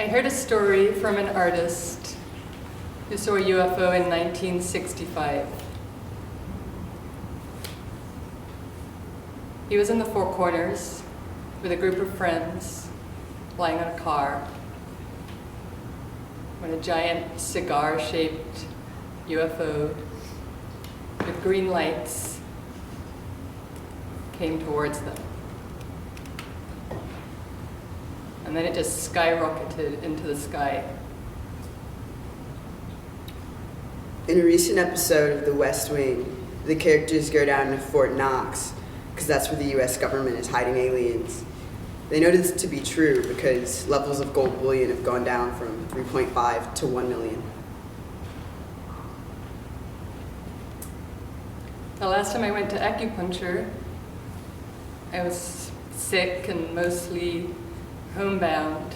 I heard a story from an artist who saw a UFO in 1965. He was in the Four Corners with a group of friends lying on a car when a giant cigar-shaped UFO with green lights came towards them. And then it just skyrocketed into the sky. In a recent episode of The West Wing, the characters go down to Fort Knox, because that's where the US government is hiding aliens. They know this to be true because levels of gold bullion have gone down from 3.5 to 1 million. The last time I went to acupuncture, I was sick and mostly homebound.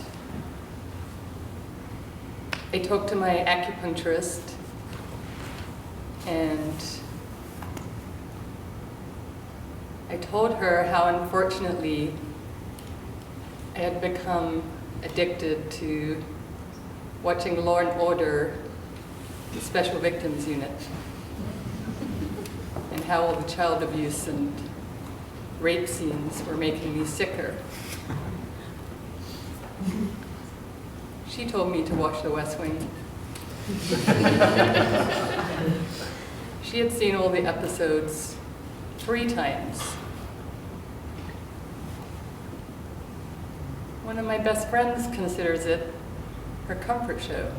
I talked to my acupuncturist, and I told her how unfortunately I had become addicted to watching Law and Order, the Special Victims Unit, and how all the child abuse and rape scenes were making me sicker. She told me to watch The West Wing. She had seen all the episodes 3 times. One of my best friends considers it her comfort show.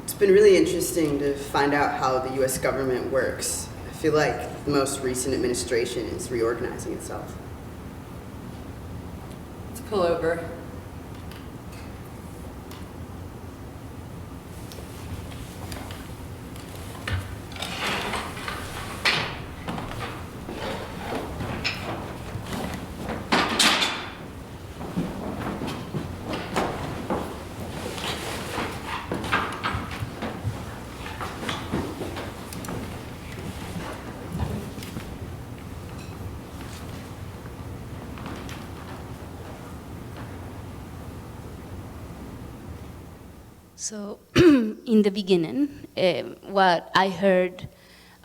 It's been really interesting to find out how the US government works. I feel like the most recent administration is reorganizing itself. Let's pull over. So, in the beginning, what I heard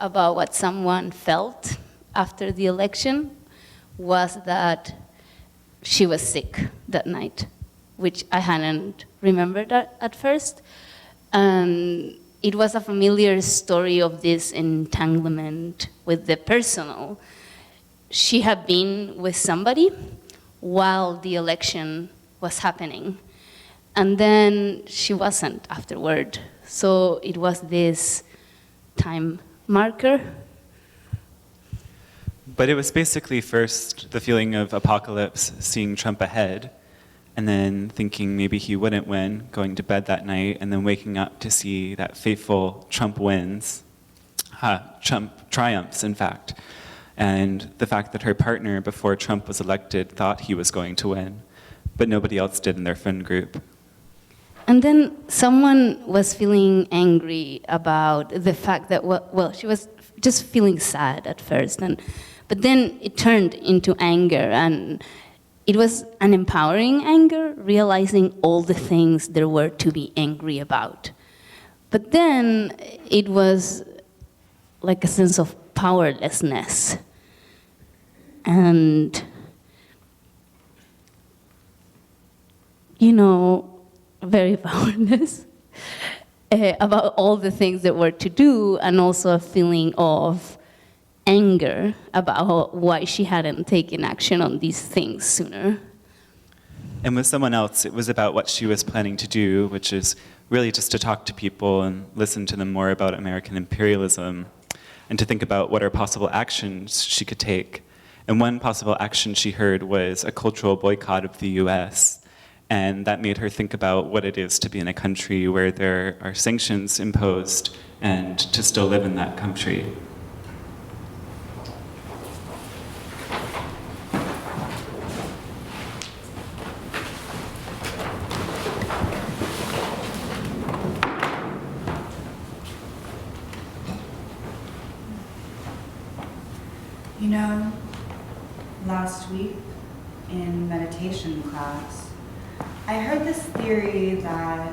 about what someone felt after the election was that she was sick that night, which I hadn't remembered at first. And it was a familiar story of this entanglement with the personal. She had been with somebody while the election was happening. And then she wasn't afterward. So it was this time marker. But it was basically first the feeling of apocalypse, seeing Trump ahead, and then thinking maybe he wouldn't win, going to bed that night, and then waking up to see that fateful Trump wins, Trump triumphs, in fact. And the fact that her partner, before Trump was elected, thought he was going to win, but nobody else did in their friend group. And then someone was feeling angry about the fact that, well, she was just feeling sad at first, but then it turned into anger, and it was an empowering anger, realizing all the things there were to be angry about. But then it was like a sense of powerlessness. And, very powerless about all the things that were to do, and also a feeling of anger about why she hadn't taken action on these things sooner. And with someone else, it was about what she was planning to do, which is really just to talk to people and listen to them more about American imperialism, and to think about what are possible actions she could take. And one possible action she heard was a cultural boycott of the US. And that made her think about what it is to be in a country where there are sanctions imposed and to still live in that country. Last week in meditation class, I heard this theory that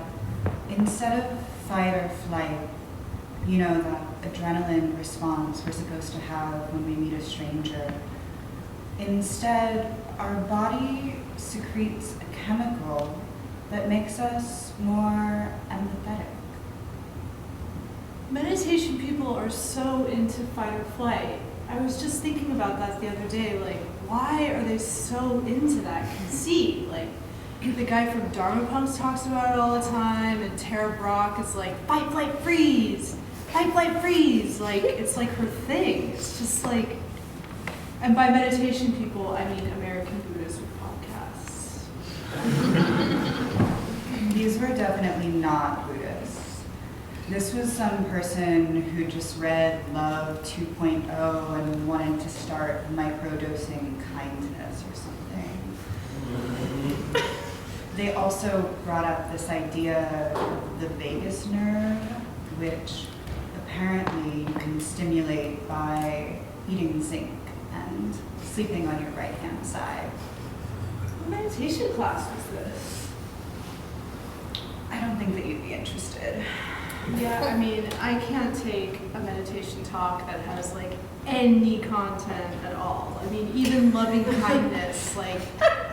instead of fight or flight, you know, that adrenaline response we're supposed to have when we meet a stranger, instead, our body secretes a chemical that makes us more empathetic. Meditation people are so into fight or flight. I was just thinking about that the other day, like, why are they so into that conceit? Like, the guy from Dharma Punks talks about it all the time, and Tara Brock is like, fight, flight, freeze! Fight, flight, freeze! Like, it's like her thing. It's just like, and by meditation people, I mean American Buddhist podcasts. These were definitely not Buddhists. This was some person who just read Love 2.0 and wanted to start microdosing kindness or something. They also brought up this idea of the vagus nerve, which apparently you can stimulate by eating zinc and sleeping on your right-hand side. What meditation class was this? I don't think that you'd be interested. Yeah, I mean, I can't take a meditation talk that has like any content at all. I mean, even loving kindness, like,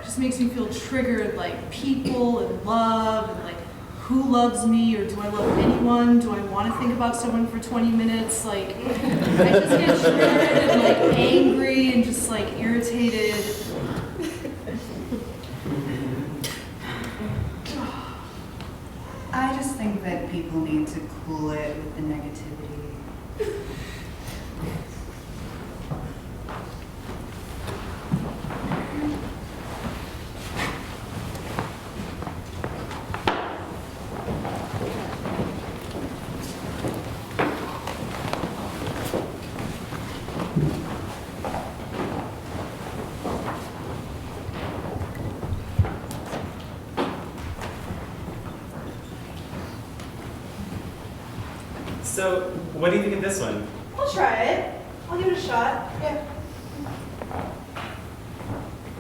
just makes me feel triggered, like people and love and like who loves me or do I love anyone? Do I want to think about someone for 20 minutes? Like, I just get triggered and like angry and just like irritated. I just think that people need to cool it with the negativity. So, what do you think of this one? I'll try it. I'll give it a shot. Yeah.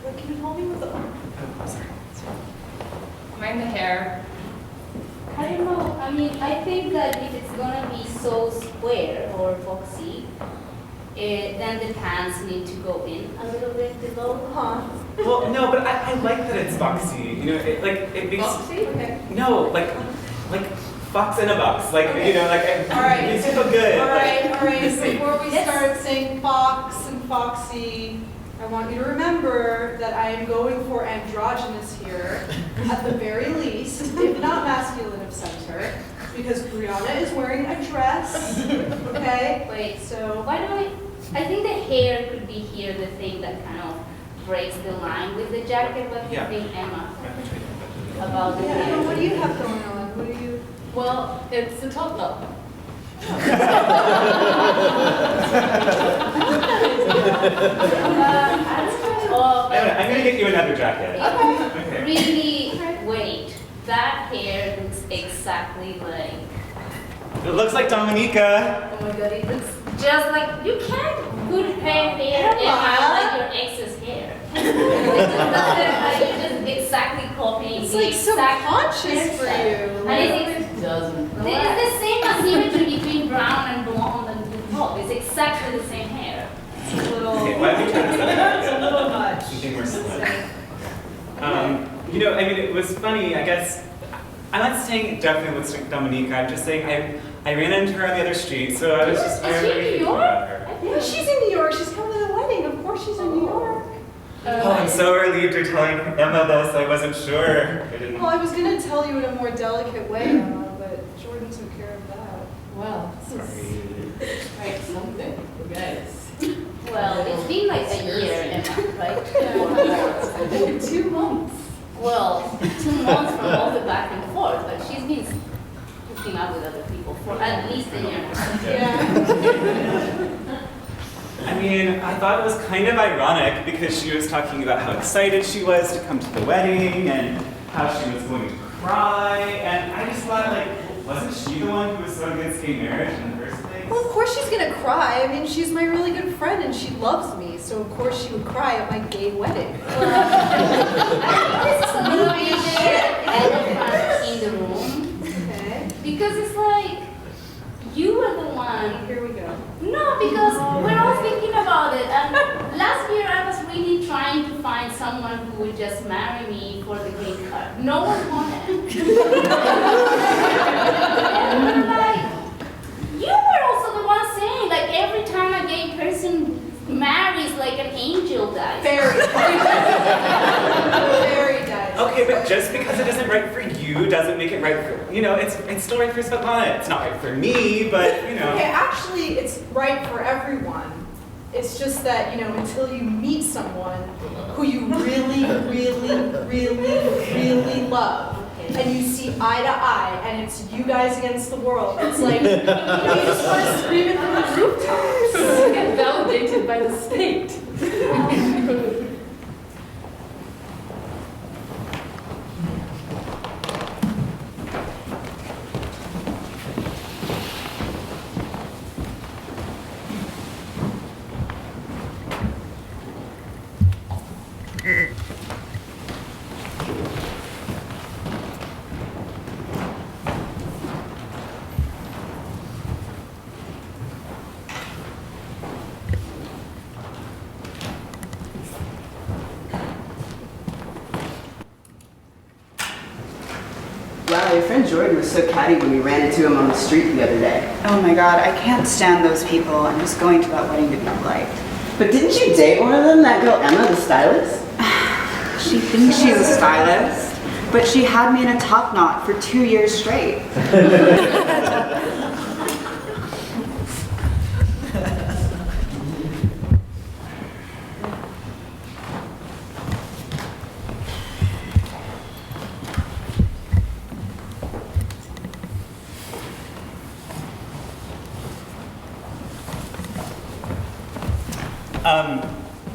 Wait, can you hold me with the arm? Oh, sorry. Mind the hair. I don't know. I mean, I think that if it's gonna be so square or boxy, then the pants need to go in a little bit below. Huh. Well, no, but I like that it's boxy. You know, it makes Boxy? Okay. no like box in a box. Like you know, like it All right. makes you feel good. All right. Just saying. Before we start saying fox and foxy, I want you to remember that I am going for androgynous here, at the very least, if not masculine of center, because Brianna is wearing a dress. Okay. Wait, So why don't I think the hair could be here, the thing that kind of breaks the line with the jacket. What do you Yeah. think, Emma, about the yeah. hair? What do you have going on? What do you? Well, it's a top knot. Oh, I'm gonna get you another jacket. Okay. really, wait, that hair looks exactly like, It looks like Dominica. oh my god, it looks just like, you can't put her hair in like your ex's hair. You're just exactly copying It's the like exact subconscious for hairstyle. you. And it's the same asymmetry between brown and blonde and the top. It's exactly the same hair. It's a little, Okay, why don't we try this It's a out? little much. Something more similar. You know, I mean, it was funny. I guess I'm not saying it definitely looks like Dominica. I'm just saying I ran into her on the other street, so I was just Is she in New thinking York? about her. Yeah, she's in New York. She's coming to the wedding. Of course she's in New York. Oh, I'm so relieved you're telling Emma this. I wasn't sure. I didn't. Well, I was going to tell you in a more delicate way, Emma, but Jordan took care of that. Well, Sorry. quite something, you guys. well, it's been like a year, Emma, right? 2 months. Well, 2 months from all the back and forth, but she's been hooking up with other people for at least a year. Yeah. I mean, I thought it was kind of ironic because she was talking about how excited she was to come to the wedding and how she was going to cry. And I just thought, like, wasn't she the one who was so against gay marriage in the first place? Well, of course she's gonna cry. I mean, she's my really good friend and she loves me, so of course she would cry at my gay wedding. This is a little bit elephant in the room. Okay. Because it's like, you were the one. Here we go. No, because we're all thinking about it. And last year I was really trying to find someone who would just marry me for the green card. No one wanted. And we're like, you were also the one saying, like, every time a gay person marries, like, an angel dies. Very. Very dies. Okay, but just because it isn't right for you doesn't make it right for, it's still right for Svetlana. It's not right for me, but, Okay, actually, it's right for everyone. It's just that, until you meet someone who you really, really, really, really love, and you see eye to eye, and it's you guys against the world, it's like, you just want to scream it from the rooftops. Get validated by the state. Wow, your friend Jordan was so catty when we ran into him on the street the other day. Oh my god, I can't stand those people. I'm just going to that wedding to be polite. But didn't you date one of them, that girl Emma, the stylist? She thinks she's a stylist, but she had me in a top knot for 2 years straight.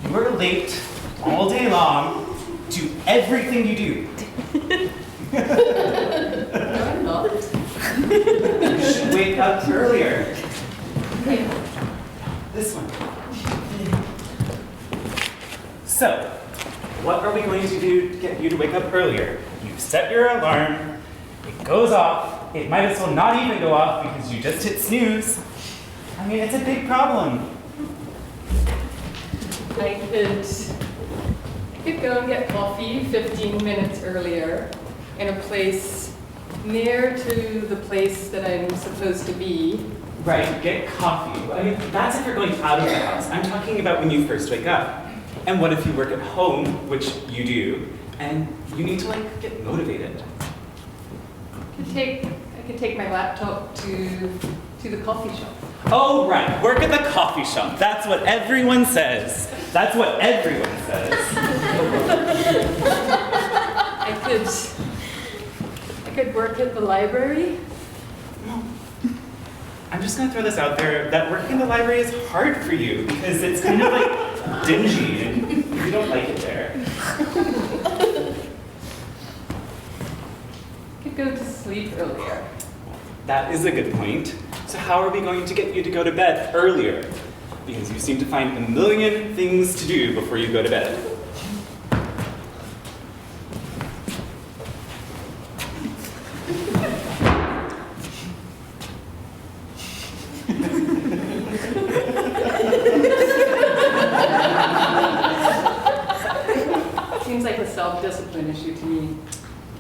You were late all day long. Do everything you do. No, I'm not. You should wake up earlier. Okay. This one. So, what are we going to do to get you to wake up earlier? You set your alarm, it goes off, it might as well not even go off because you just hit snooze. I mean, it's a big problem. I could go and get coffee 15 minutes earlier in a place near to the place that I'm supposed to be. Right, get coffee. I mean, that's if you're going out of the house. I'm talking about when you first wake up. And what if you work at home, which you do, and you need to get motivated? I could take my laptop to the coffee shop. Oh, right, work at the coffee shop. That's what everyone says. That's what everyone says. I could work at the library. I'm just gonna throw this out there, that working in the library is hard for you because it's kind of dingy and you don't like it there. I could go to sleep earlier. That is a good point. So how are we going to get you to go to bed earlier? Because you seem to find a million things to do before you go to bed. Seems like a self-discipline issue to me.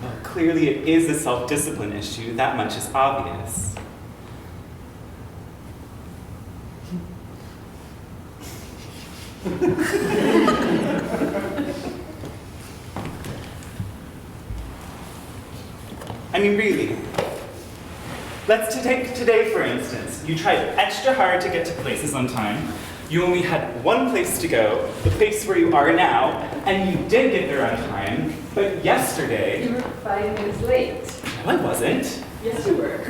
Well, clearly it is a self-discipline issue. That much is obvious. I mean, really. Let's take today, for instance. You tried extra hard to get to places on time. You only had one place to go, the place where you are now, and you did get there on time. But yesterday... You were 5 minutes late. No, I wasn't. Yes, you were.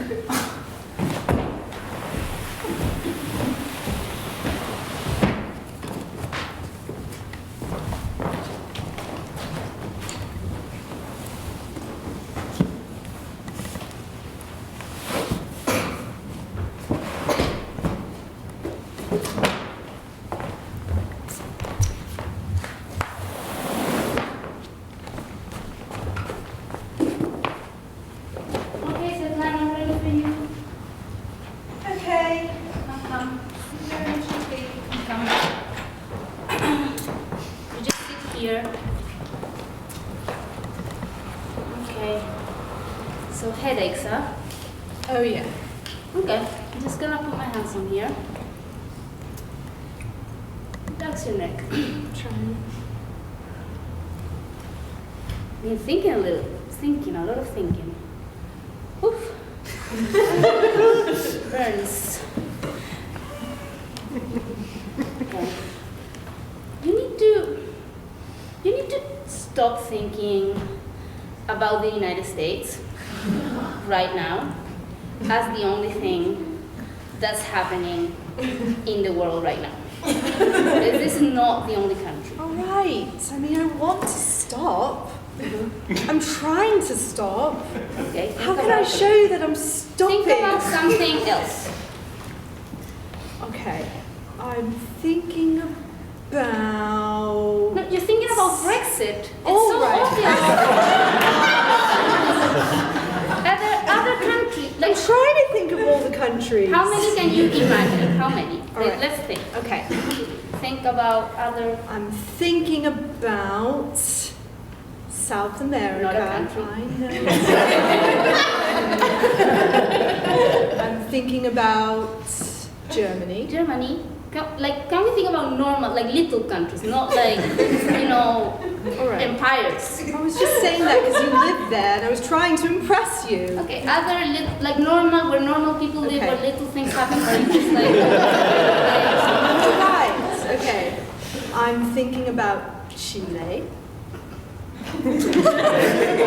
here. Okay. So headaches, huh? Oh yeah. Okay. I'm just gonna put my hands on here. Relax your neck. Trying. Been thinking a lot of thinking. Oof. Burns. Okay. You need to stop thinking about the United States right now as the only thing that's happening in the world right now. This is not the only country. All right. I mean, I want to stop. I'm trying to stop. Okay. How can I show you that I'm stopping? Think about something else. Okay. I'm thinking about. No, you're thinking about Brexit. It's All so right. obvious. Other countries. I'm trying to think of all the countries. How many can you imagine? How many? All right. Let's think. Okay. Think about other. I'm thinking about South America. Not a country. I know. I'm thinking about Germany. Germany. Can we think about normal, like little countries, not like, All right. empires? I was just saying that because you live there and I was trying to impress you. Okay, other like normal, where normal people live, Okay. where little things happen, or you just like Right. Okay. I'm thinking about Chile.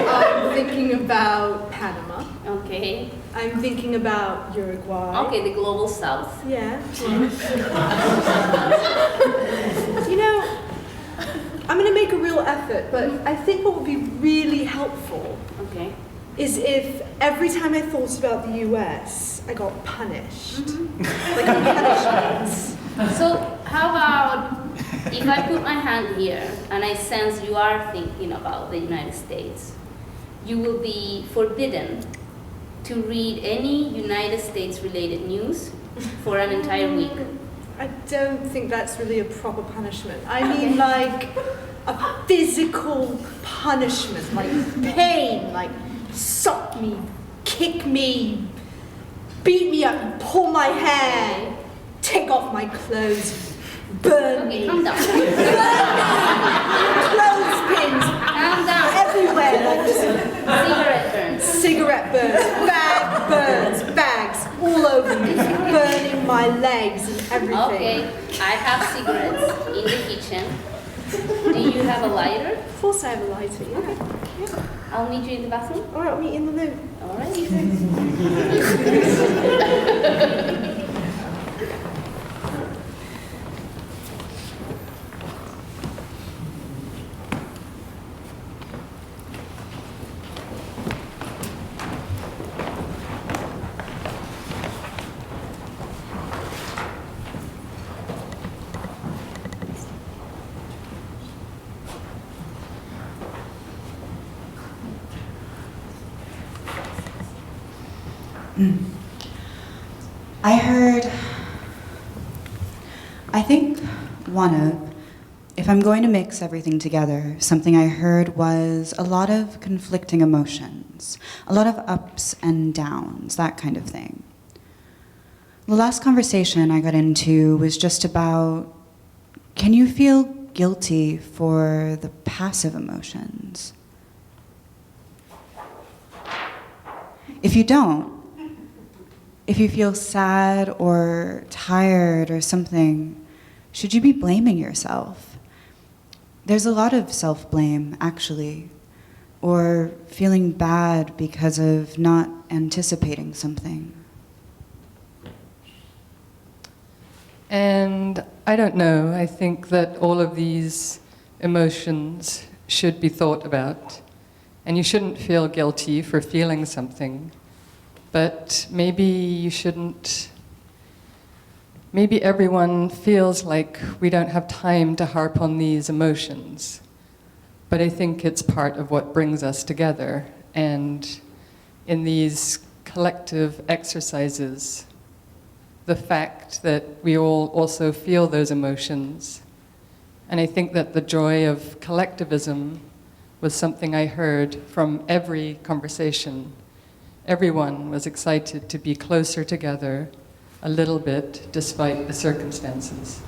I'm thinking about Panama. okay, I'm thinking about Uruguay. okay, the global south. Yeah. I'm going to make a real effort, but I think what would be really helpful Okay. is if every time I thought about the US, I got punished. Like a punishment. So how about if I put my hand here and I sense you are thinking about the United States, you will be forbidden to read any United States related news for an entire week. I don't think that's really a proper punishment. I mean like a physical punishment, like pain, like sock me, kick me, beat me up, pull my hair, take off my clothes, burn Okay, me, calm down. clothespins Calm down. everywhere, like just Cigarette burns. cigarette burns, bag burns, bags all over me, burning my legs and everything. Okay, I have cigarettes in the kitchen. Do you have a lighter? Of course I have a lighter, yeah. I'll meet you in the bathroom. All right, I'll meet you in the loo. All right. I think one of, if I'm going to mix everything together, something I heard was a lot of conflicting emotions, a lot of ups and downs, that kind of thing. The last conversation I got into was just about, can you feel guilty for the passive emotions? If you don't, if you feel sad or tired or something, should you be blaming yourself? There's a lot of self-blame, actually, or feeling bad because of not anticipating something. And I don't know, I think that all of these emotions should be thought about, and you shouldn't feel guilty for feeling something, but maybe you shouldn't. Maybe everyone feels like we don't have time to harp on these emotions, but I think it's part of what brings us together. And in these collective exercises, the fact that we all also feel those emotions And I think that the joy of collectivism was something I heard from every conversation. Everyone was excited to be closer together a little bit, despite the circumstances.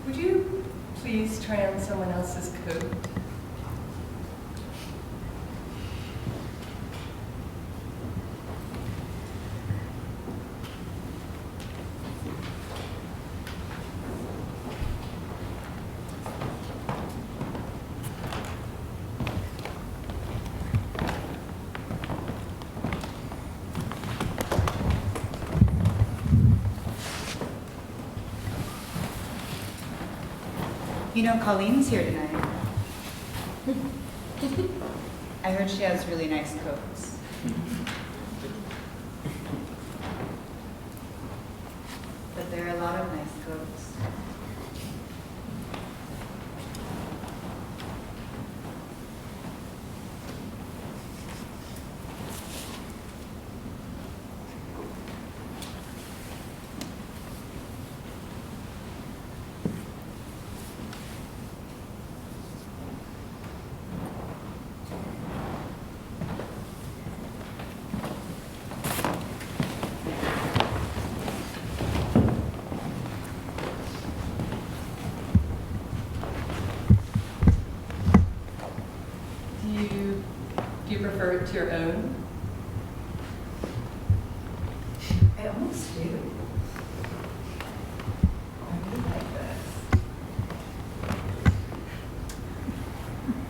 Would you please try on someone else's coat? You know, Colleen's here tonight. I heard she has really nice coats. But there are a lot of nice coats. prefer it to your own? I almost do. I really like this.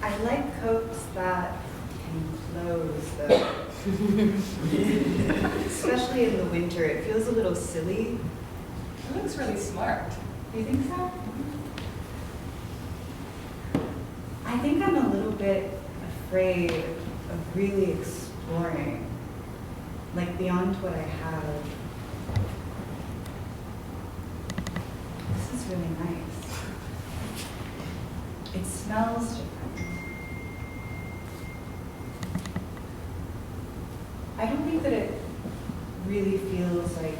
I like coats that can close, though. Especially in the winter, it feels a little silly. It looks really smart. Do you think so? I think I'm a little bit afraid of really exploring, like beyond what I have. This is really nice. It smells different. I don't think that it really feels like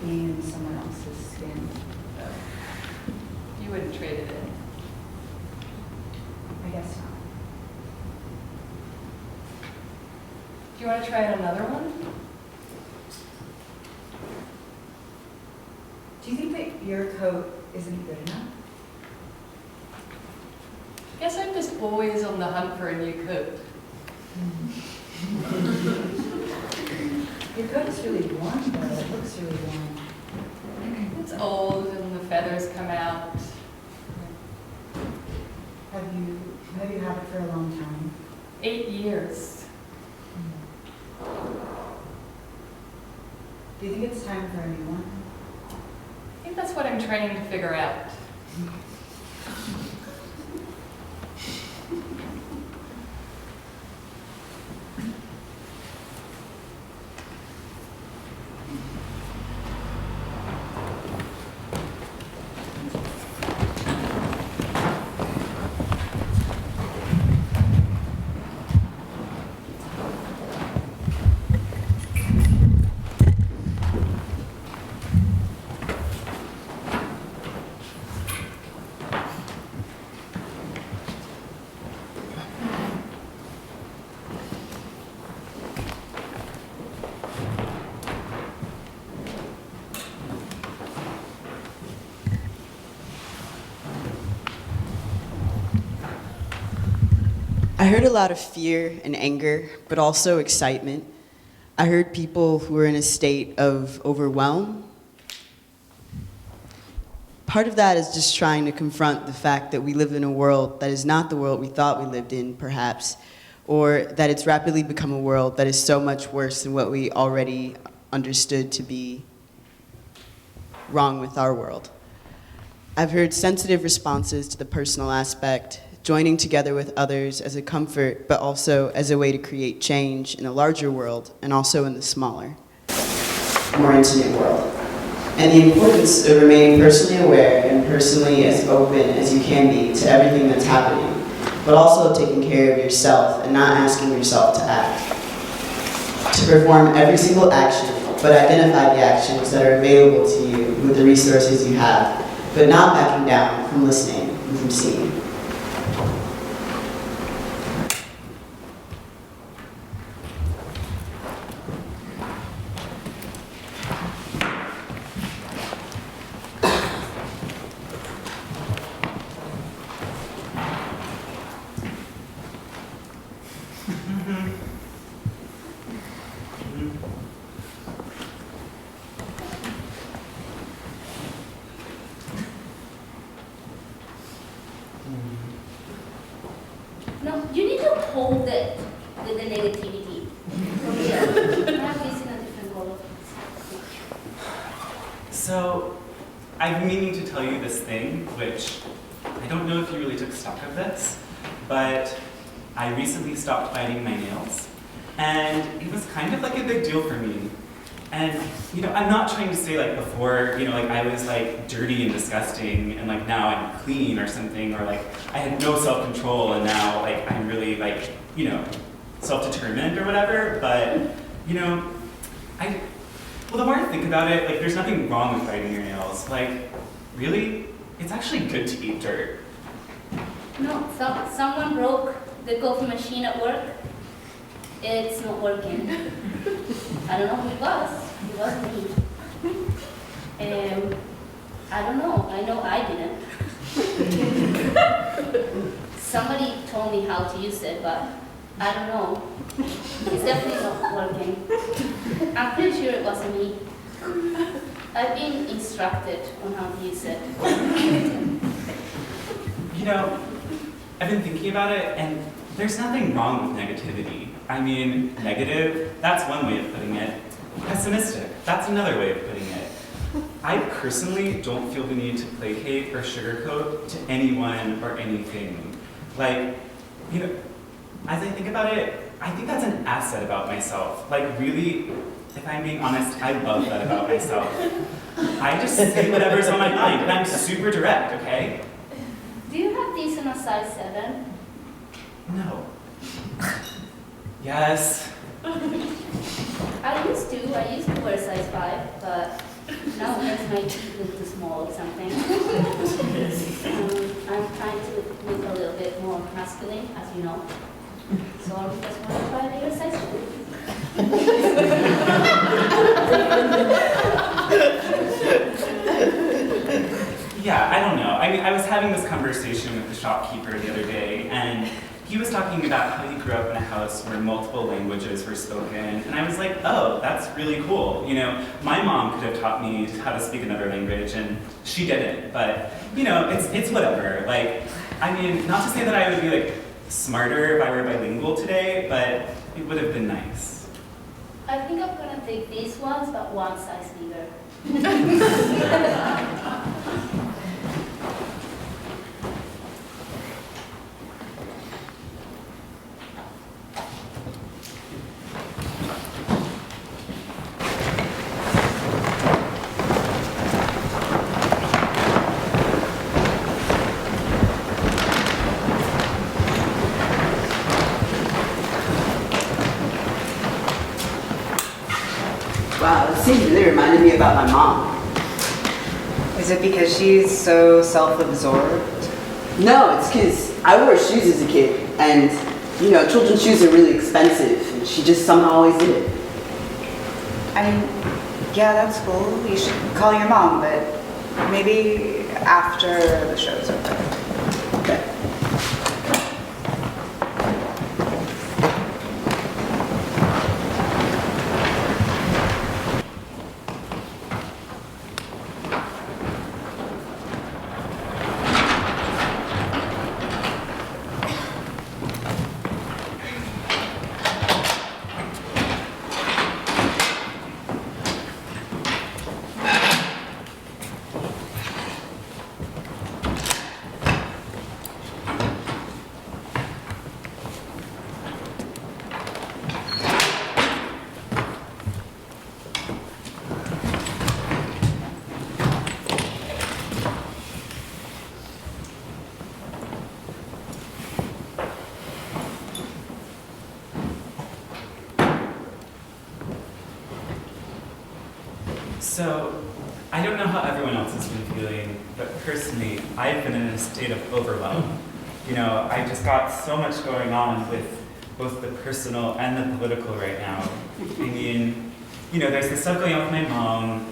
being in someone else's skin. You wouldn't trade it in. I guess not. Do you want to try another one? Do you think that your coat isn't good enough? I guess I'm just always on the hunt for a new coat. Your coat is really warm, though. It looks really warm. It's old and the feathers come out. Have you had it for a long time? 8 years. Do you think it's time for a new one? I think that's what I'm trying to figure out. I heard a lot of fear and anger, but also excitement. I heard people who were in a state of overwhelm. Part of that is just trying to confront the fact that we live in a world that is not the world we thought we lived in, perhaps, or that it's rapidly become a world that is so much worse than what we already understood to be wrong with our world. I've heard sensitive responses to the personal aspect, joining together with others as a comfort, but also as a way to create change in a larger world and also in the smaller, more intimate world. And the importance of remaining personally aware and personally as open as you can be to everything that's happening, but also taking care of yourself and not asking yourself to act. To perform every single action, but identify the actions that are available to you with the resources you have, but not backing down from listening and from seeing. No, you need to hold it with the negativity. Yeah. I have this in a different color. So, I've been meaning to tell you this thing, which I don't know if you really took stock of this, but I recently stopped biting my nails, and it was kind of like a big deal for me. And, you know, I'm not trying to say like before, you know, like I was like dirty and disgusting and like now I'm clean or something, or like I had no self-control and now like I'm really like, you know, self-determined or whatever. But, you know, well, the more I think about it, like there's nothing wrong with biting your nails. Like, really, it's actually good to eat dirt. No, someone broke the coffee machine at work. It's not working. I don't know who it was. It wasn't me. I don't know. I know I didn't. Somebody told me how to use it, but I don't know. It's definitely not working. I'm pretty sure it wasn't me. I've been instructed on how to use it. You know, I've been thinking about it, and there's nothing wrong with negativity. I mean, negative, that's one way of putting it. Pessimistic, that's another way of putting it. I personally don't feel the need to placate or sugarcoat to anyone or anything. Like, you know, as I think about it, I think that's an asset about myself. Like, really, if I'm being honest, I love that about myself. I just say whatever's on my mind, and I'm super direct, okay? Do you have these in a size 7? No. Yes. I used to wear size 5, but now it makes my feet look too small or something. I'm trying to look a little bit more masculine, as you know. So I just want to try the size 2. Yeah, I don't know. I mean, I was having this conversation with the shopkeeper the other day, and he was talking about how he grew up in a house where multiple languages were spoken, and I was like, oh, that's really cool. You know, my mom could have taught me how to speak another language, and she didn't, but, you know, it's whatever. Like, I mean, not to say that I would be, like, smarter if I were bilingual today, but it would have been nice. I think I'm going to take these ones, but one size bigger. Wow, this scene really reminded me about my mom. Is it because she's so self-absorbed? No, it's because I wore shoes as a kid, and, you know, children's shoes are really expensive, and she just somehow always did it. I mean, yeah, that's cool. You should call your mom, but maybe after the show's over. Okay. So, I don't know how everyone else has been feeling, but personally, I've been in a state of overwhelm. You know, I just got so much going on with both the personal and the political right now. I mean, you know, there's this stuff going on with my mom.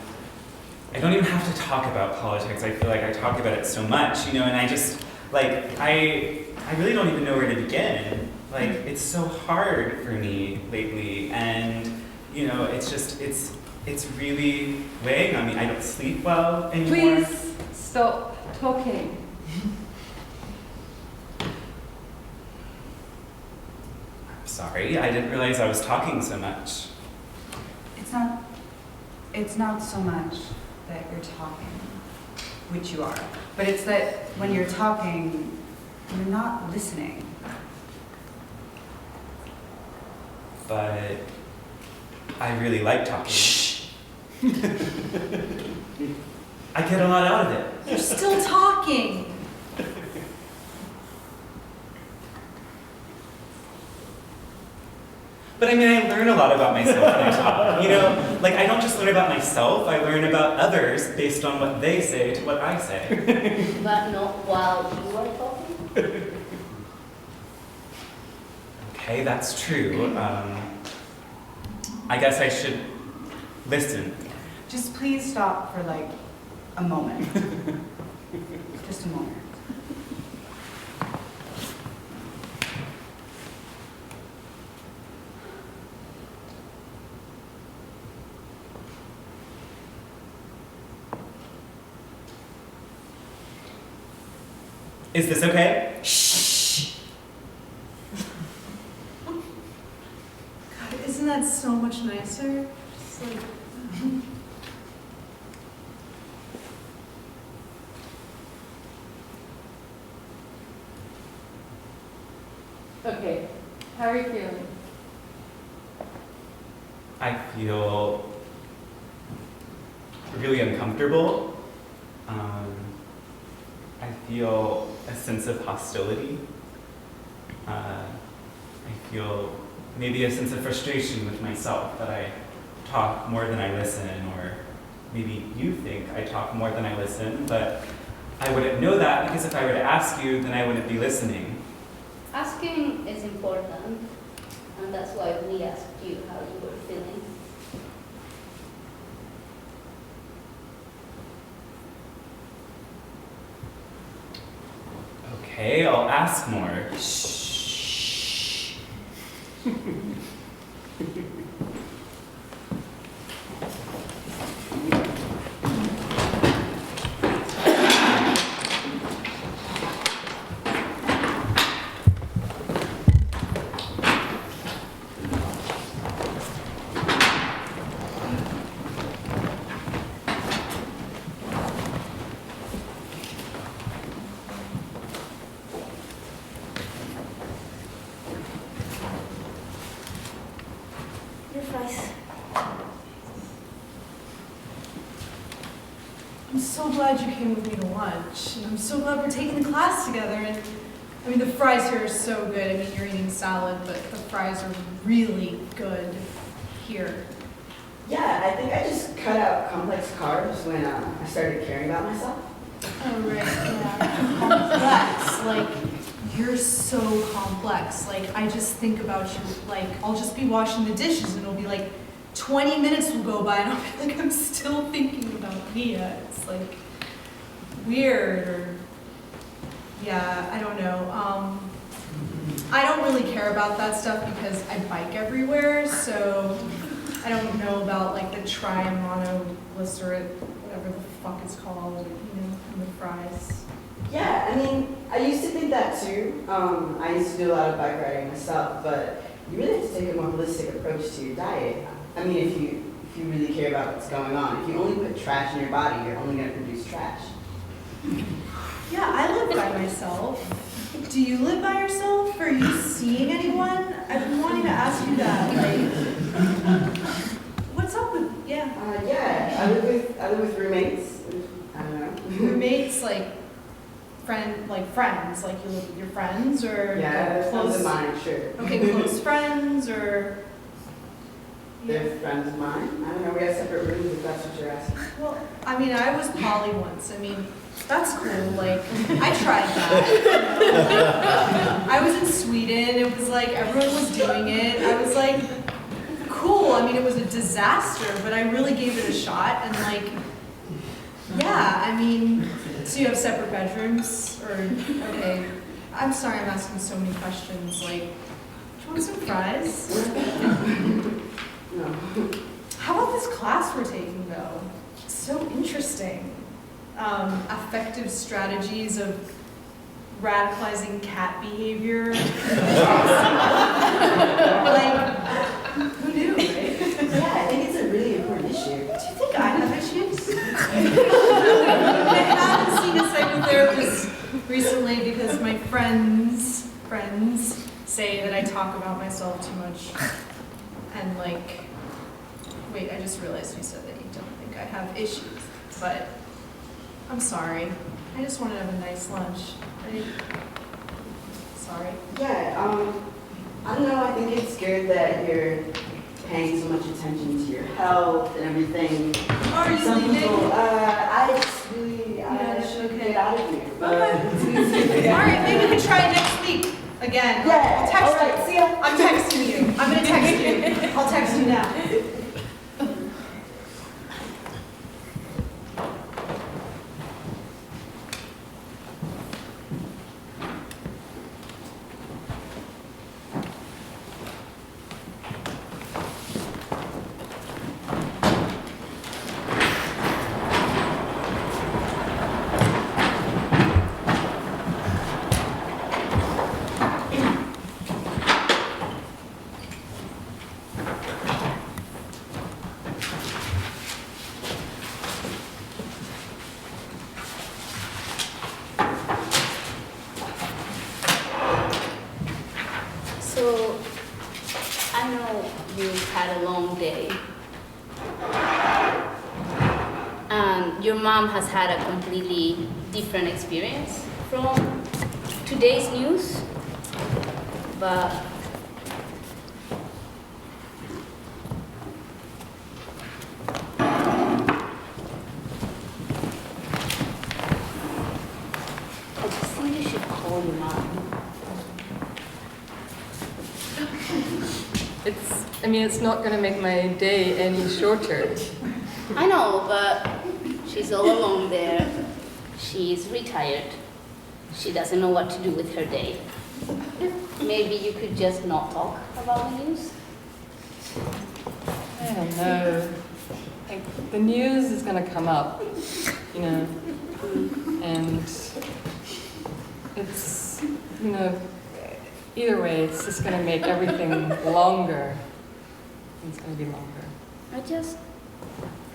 I don't even have to talk about politics. I feel like I talk about it so much, you know, and I just, like, I really don't even know where to begin. Like, it's so hard for me lately, and, you know, it's just, it's really weighing on me. I don't sleep well anymore. Please stop talking. I'm sorry, I didn't realize I was talking so much. It's not so much that you're talking, which you are, but it's that when you're talking, you're not listening. But I really like talking. Shh. I get a lot out of it. You're still talking. But I mean, I learn a lot about myself when I talk. You know, like I don't just learn about myself, I learn about others based on what they say to what I say. But not while you are talking? Okay, that's true. I guess I should listen. Just please stop for like a moment. Just a moment. Is this okay? God, isn't that so much nicer? Just like, Okay, how are you feeling? I feel really uncomfortable. I feel a sense of hostility. I feel maybe a sense of frustration with myself that I talk more than I listen, or maybe you think I talk more than I listen, but I wouldn't know that because if I were to ask you, then I wouldn't be listening. Asking is important, and that's why we asked you how you were feeling. Okay, I'll ask more. Your fries. I'm so glad you came with me to lunch, and I'm so glad we're taking the class together. And I mean, the fries here are so good. I mean, you're eating salad, but the fries are really good here. Yeah, I think I just cut out complex carbs when I started caring about myself. Oh, right, yeah. Complex, like, you're so complex. Like, I just think about you, like, I'll just be washing the dishes and it'll be like 20 minutes will go by and I'll be like, I'm still thinking about Nia. It's like weird, or, yeah, I don't know. I don't really care about that stuff because I bike everywhere, so I don't know about like the trimonoglycerate, whatever the fuck it's called, you know, in the fries. Yeah, I mean, I used to think that too. I used to do a lot of bike riding myself, but you really have to take a more holistic approach to your diet. I mean, if you really care about what's going on. If you only put trash in your body, you're only going to produce trash. Yeah, I live by myself. Do you live by yourself? Are you seeing anyone? I've been wanting to ask you that. Like, what's up with, yeah. Yeah, I live with roommates. I don't know. Roommates, like friends, like you live with your friends, or Yeah, close. friends of mine, sure. Okay, close friends, or. They're friends of mine. I don't know. We have separate rooms if that's what you're asking. Well, I mean, I was poly once. I mean, that's cool. Like, I tried that. I was in Sweden. It was like everyone was doing it. I was like, cool. I mean, it was a disaster, but I really gave it a shot. And like, yeah, I mean, so you have separate bedrooms, or okay? I'm sorry, I'm asking so many questions. Like, do you want some fries? No. How about this class we're taking, though? It's so interesting. Effective strategies of radicalizing cat behavior. Like, who knew, right? Yeah, I think it's a really important issue. Do you think I have issues? I haven't seen a psychotherapist recently because my friends say that I talk about myself too much. And like, wait, I just realized you said that you don't think I have issues, but I'm sorry. I just wanted to have a nice lunch. Sorry. Yeah, I don't know, I think it's good that you're paying so much attention to your health and everything. Are you Some leaving? people, I just really, should get out of here. But Okay. All right, maybe we can try it next week again. Yeah, I'll text all right, you. see ya. I'm texting you. I'm gonna text you. I'll text you now. So, I know you had a long day. And your mom has had a completely different experience from today's news. But I just think you should call your mom. It's not going to make my day any shorter. I know, but she's all alone there. She's retired. She doesn't know what to do with her day. Maybe you could just not talk about the news? I don't know. Like, the news is going to come up, and it's, either way, it's just going to make everything longer. It's going to be longer.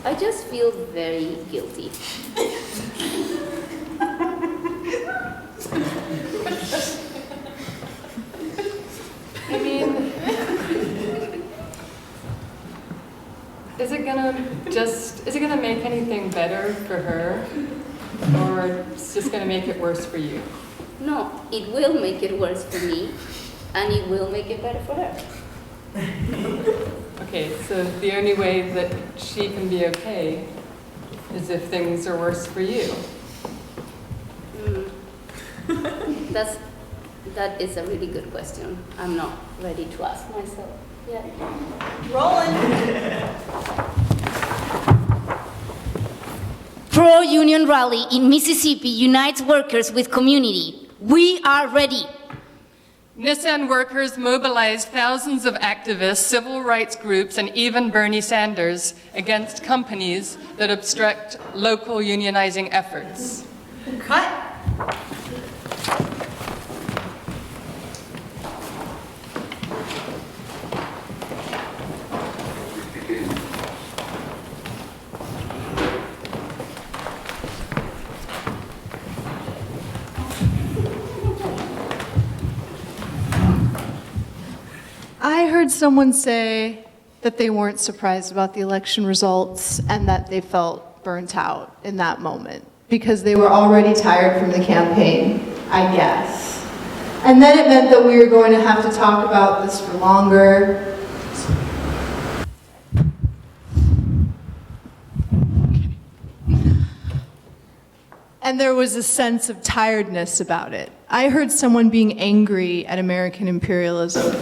I just feel very guilty. Is it gonna make anything better for her, or it's just gonna make it worse for you? No, it will make it worse for me, and it will make it better for her. Okay, so the only way that she can be okay is if things are worse for you. That is a really good question. I'm not ready to ask myself yet. Rolling. Pro-union rally in Mississippi unites workers with community. We are ready. Nissan workers mobilized thousands of activists, civil rights groups, and even Bernie Sanders against companies that obstruct local unionizing efforts. Cut. I heard someone say that they weren't surprised about the election results and that they felt burnt out in that moment because they were already tired from the campaign, I guess. And then it meant that we were going to have to talk about this for longer. And there was a sense of tiredness about it. I heard someone being angry at American imperialism.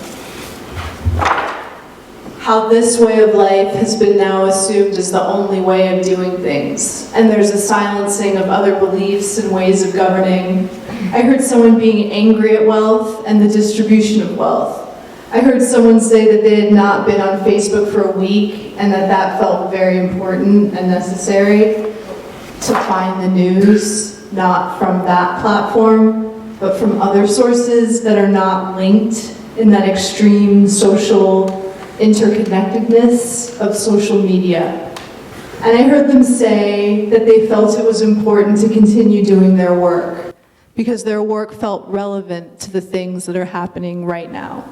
How this way of life has been now assumed as the only way of doing things. And there's a silencing of other beliefs and ways of governing. I heard someone being angry at wealth and the distribution of wealth. I heard someone say that they had not been on Facebook for a week and that felt very important and necessary to find the news, not from that platform, but from other sources that are not linked in that extreme social interconnectedness of social media. And I heard them say that they felt it was important to continue doing their work because their work felt relevant to the things that are happening right now.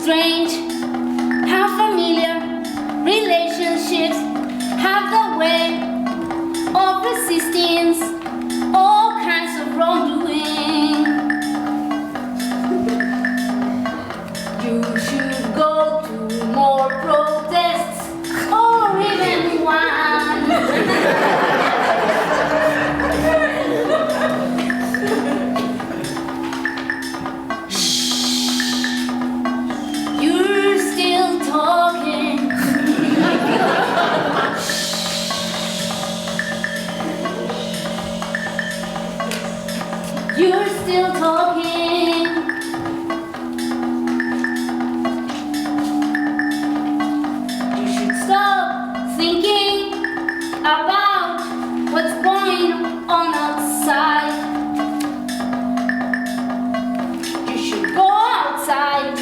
strange how familiar relationships have the way of resistance all kinds of wrongdoing. You should go to more protests or even one. You're still talking. You're still talking. You should stop thinking about what's going on outside. You should go outside.